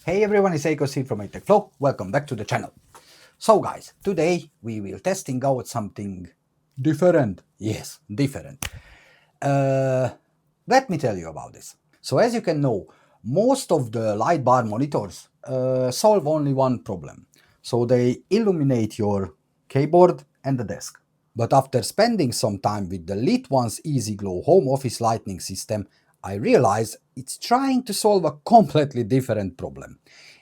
Hey everyone, it's Eikos here from HTechFlow. Welcome back to the channel. So guys, today we will testing out something different. Yes, different. Let me tell you about this. So as you can know, most of the light bar monitors solve only one problem. So they illuminate your keyboard and the desk. But after spending some time with the LitONES EaseGlow home office lighting system, I realized it's trying to solve a completely different problem.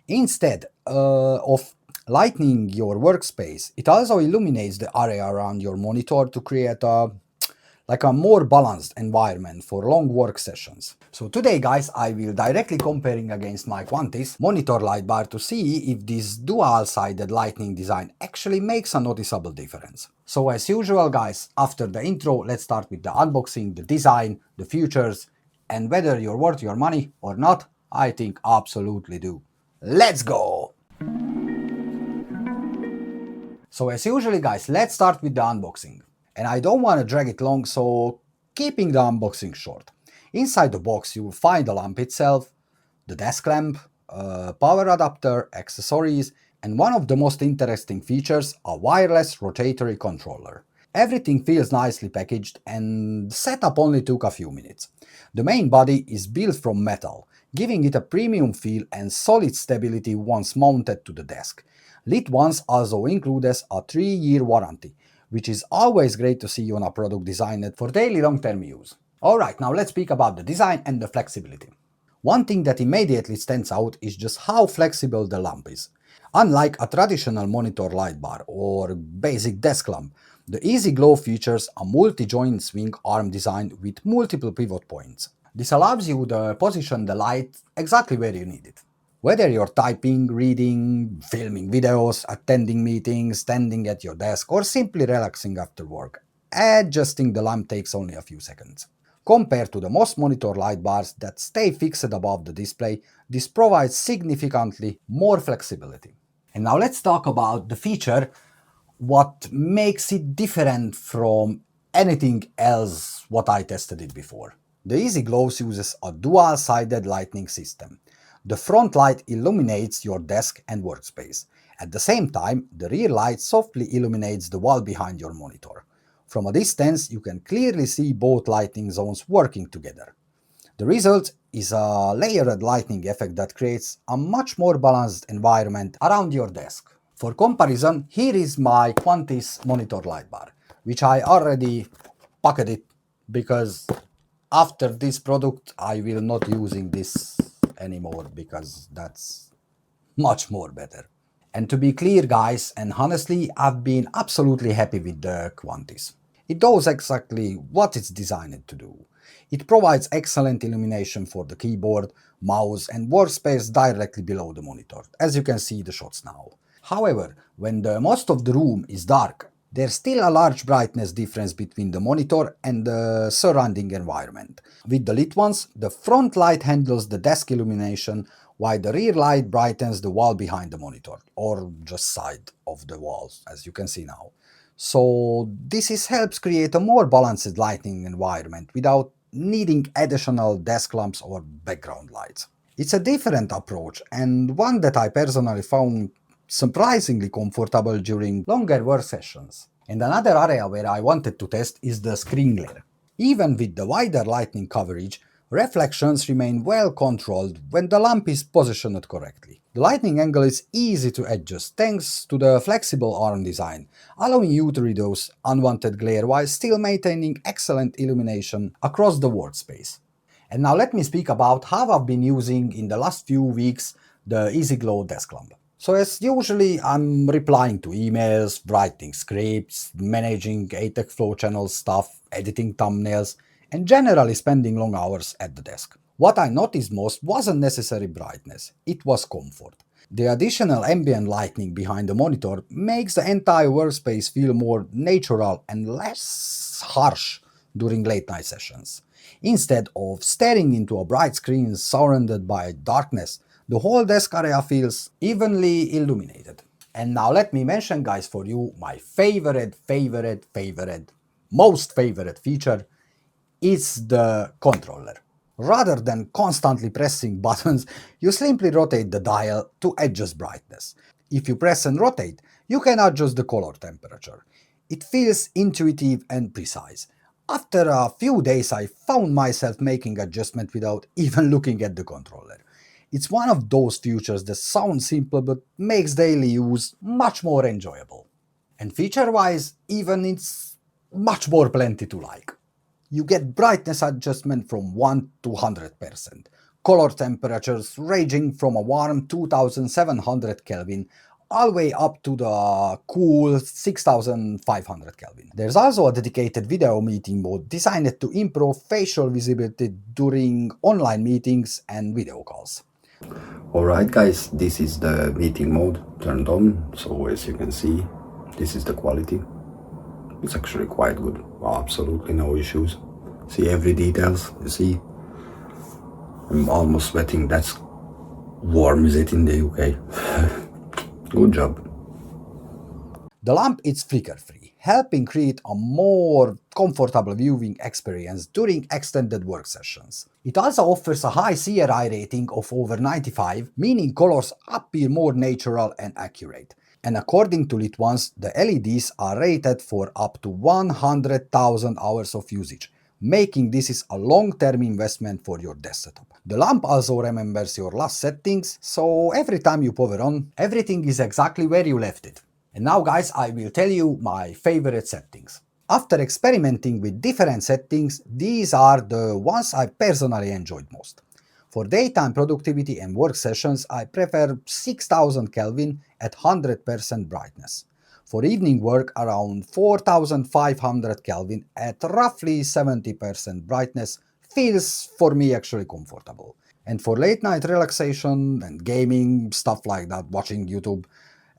Instead of lighting your workspace, it also illuminates the area around your monitor to create a more balanced environment for long work sessions. So today guys, I will directly comparing against my Quntis monitor light bar to see if this dual-sided lighting design actually makes a noticeable difference. So as usual guys, after the intro, let's start with the unboxing, the design, the features, and whether you're worth your money or not. I think absolutely do. Let's go! So as usually guys, let's start with the unboxing. And I don't want to drag it long, so keeping the unboxing short. Inside the box you will find the lamp itself, the desk lamp, power adapter, accessories, and one of the most interesting features, a wireless rotary controller. Everything feels nicely packaged and the setup only took a few minutes. The main body is built from metal, giving it a premium feel and solid stability once mounted to the desk. LitONES also includes a 3-year warranty, which is always great to see on a product designed for daily long-term use. Alright, now let's speak about the design and the flexibility. One thing that immediately stands out is just how flexible the lamp is. Unlike a traditional monitor light bar or basic desk lamp, the EaseGlow features a multi-joint swing arm design with multiple pivot points. This allows you to position the light exactly where you need it. Whether you're typing, reading, filming videos, attending meetings, standing at your desk, or simply relaxing after work, adjusting the lamp takes only a few seconds. Compared to the most monitor light bars that stay fixed above the display, this provides significantly more flexibility. And now let's talk about the feature, what makes it different from anything else what I tested it before. The EaseGlow uses a dual-sided lighting system. The front light illuminates your desk and workspace. At the same time, the rear light softly illuminates the wall behind your monitor. From a distance, you can clearly see both lighting zones working together. The result is a layered lighting effect that creates a much more balanced environment around your desk. For comparison, here is my Quntis monitor light bar, which I already packed it because after this product I will not using this anymore because that's much more better. And to be clear guys, and honestly, I've been absolutely happy with the Quntis. It does exactly what it's designed to do. It provides excellent illumination for the keyboard, mouse and workspace directly below the monitor, as you can see the shots now. However, when the most of the room is dark, there's still a large brightness difference between the monitor and the surrounding environment. With the LitONES, the front light handles the desk illumination, while the rear light brightens the wall behind the monitor, or just side of the walls, as you can see now. So helps create a more balanced lighting environment without needing additional desk lamps or background lights. It's a different approach and one that I personally found surprisingly comfortable during longer work sessions. And another area where I wanted to test is the screen glare. Even with the wider lighting coverage, reflections remain well controlled when the lamp is positioned correctly. The lighting angle is easy to adjust thanks to the flexible arm design, allowing you to reduce unwanted glare while still maintaining excellent illumination across the workspace. And now let me speak about how I've been using in the last few weeks the EaseGlow desk lamp. So as usually, I'm replying to emails, writing scripts, managing HTechFlow channel stuff, editing thumbnails, and generally spending long hours at the desk. What I noticed most wasn't necessarily brightness, it was comfort. The additional ambient lighting behind the monitor makes the entire workspace feel more natural and less harsh during late night sessions. Instead of staring into a bright screen surrounded by darkness, the whole desk area feels evenly illuminated. And now let me mention guys for you my most favorite feature is the controller. Rather than constantly pressing buttons, you simply rotate the dial to adjust brightness. If you press and rotate, you can adjust the color temperature. It feels intuitive and precise. After a few days, I found myself making adjustments without even looking at the controller. It's one of those features that sounds simple but makes daily use much more enjoyable. And feature-wise, even it's much more plenty to like. You get brightness adjustment from 1 to 100%, color temperatures ranging from a warm 2700 Kelvin all the way up to the cool 6500 Kelvin. There's also a dedicated video meeting mode designed to improve facial visibility during online meetings and video calls. Alright guys, this is the meeting mode turned on, so as you can see, this is the quality. It's actually quite good, absolutely no issues. See every details, you see? I'm almost sweating, that's warm, is it in the UK? Good job. The lamp is flicker-free, helping create a more comfortable viewing experience during extended work sessions. It also offers a high CRI rating of over 95, meaning colors appear more natural and accurate. And according to LitONES, the LEDs are rated for up to 100,000 hours of usage, making this a long-term investment for your desktop. The lamp also remembers your last settings, so every time you power on, everything is exactly where you left it. And now guys, I will tell you my favorite settings. After experimenting with different settings, these are the ones I personally enjoyed most. For daytime productivity and work sessions, I prefer 6000 Kelvin at 100% brightness. For evening work, around 4500 Kelvin at roughly 70% brightness feels for me actually comfortable. And for late night relaxation and gaming, stuff like that, watching YouTube,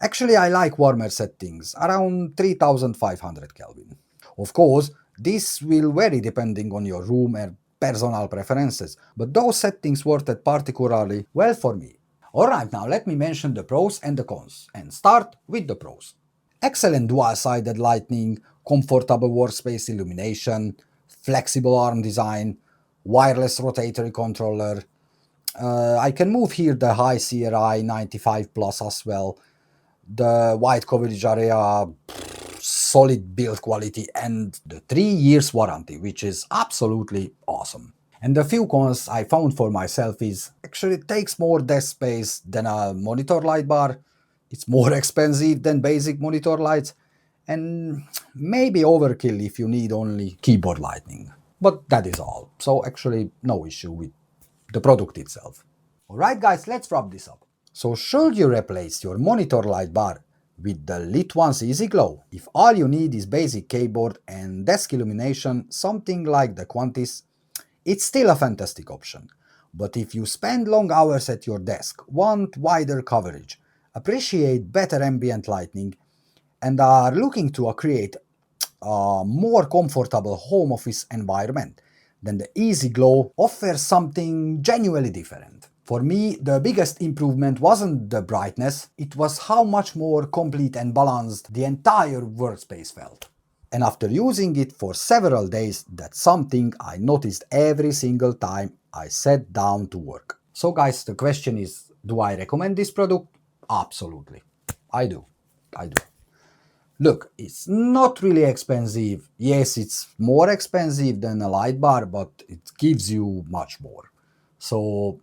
actually I like warmer settings, around 3500 Kelvin. Of course, this will vary depending on your room and personal preferences, but those settings worked particularly well for me. Alright, now let me mention the pros and the cons, and start with the pros. Excellent dual-sided lighting, comfortable workspace illumination, flexible arm design, wireless rotatory controller. I can move here the high CRI 95 plus as well, the wide coverage area, solid build quality, and the 3 years warranty, which is absolutely awesome. And the few cons I found for myself is actually it takes more desk space than a monitor light bar, it's more expensive than basic monitor lights, and maybe overkill if you need only keyboard lighting. But that is all, so actually no issue with the product itself. Alright guys, let's wrap this up. So should you replace your monitor light bar with the LitONES EaseGlow? If all you need is basic keyboard and desk illumination, something like the Quntis, it's still a fantastic option. But if you spend long hours at your desk, want wider coverage, appreciate better ambient lighting, and are looking to create a more comfortable home office environment, then the EaseGlow offers something genuinely different. For me, the biggest improvement wasn't the brightness, it was how much more complete and balanced the entire workspace felt. And after using it for several days, that's something I noticed every single time I sat down to work. So guys, the question is, do I recommend this product? Absolutely. I do. Look, it's not really expensive. Yes, it's more expensive than a light bar, but it gives you much more. So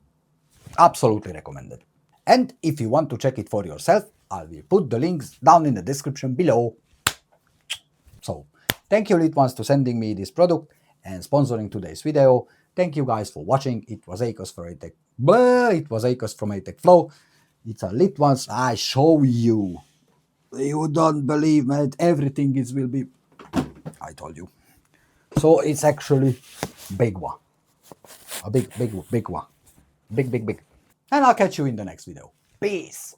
absolutely recommended. And if you want to check it for yourself, I will put the links down in the description below. So thank you LitONES for sending me this product and sponsoring today's video. Thank you guys for watching. It was Akos for ATech. It was Akos from ATech Flow. It's a LitONES. I show you. You don't believe, man. Everything is will be. I told you. So it's actually big one. A big one. Big. And I'll catch you in the next video. Peace.